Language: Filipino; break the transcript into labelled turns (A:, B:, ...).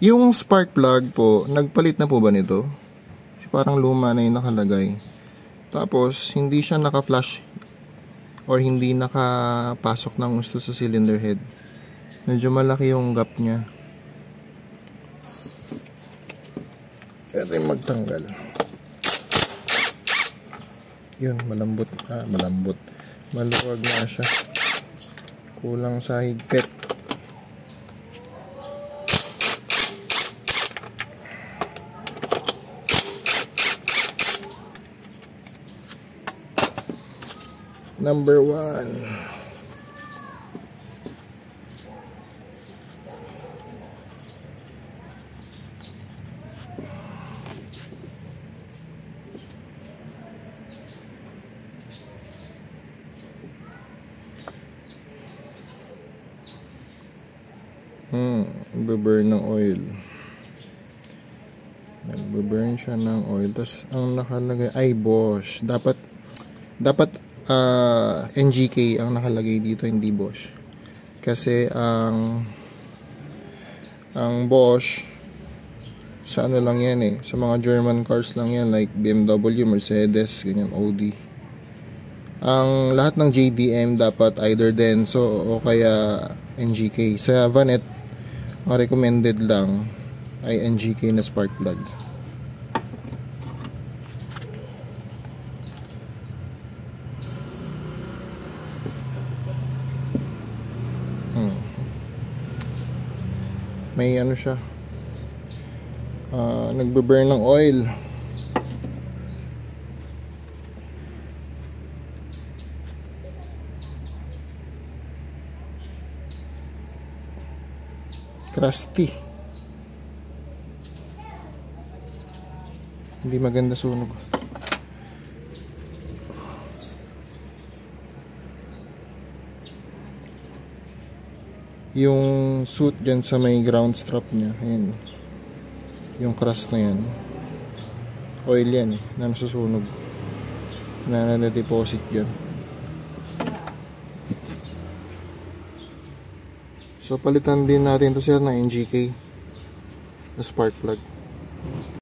A: Yung spark plug po, nagpalit na po ba nito? Parang luma na yung nakalagay. Tapos, hindi siya naka-flash or hindi nakapasok ng gusto sa cylinder head. Medyo malaki yung gap niya. Ito yung magtanggal. Yun, malambot. Malambot. Maluwag na siya. Kulang sa higpit. Number 1. Nagbe-burn ng oil. Nagbe-burn siya ng oil. Tapos ang nakalagay ay Bosch. Dapat NGK ang nakalagay dito, hindi Bosch. Kasi ang Bosch sa ano lang yan eh, sa mga German cars lang yan, like BMW, Mercedes, ganyan, Audi. Ang lahat ng JDM dapat either Denso o kaya NGK. Sa Vanet, recommended lang ay NGK na spark plug. May ano siya, nagbe-burn ng oil. Crusty. Hindi maganda sunog. Yung suit dyan sa may ground strap nya, ayan, yung crust na yan, oil yan eh, na nasusunog, na na-deposit dyan. So palitan din natin to sir na NGK na spark plug.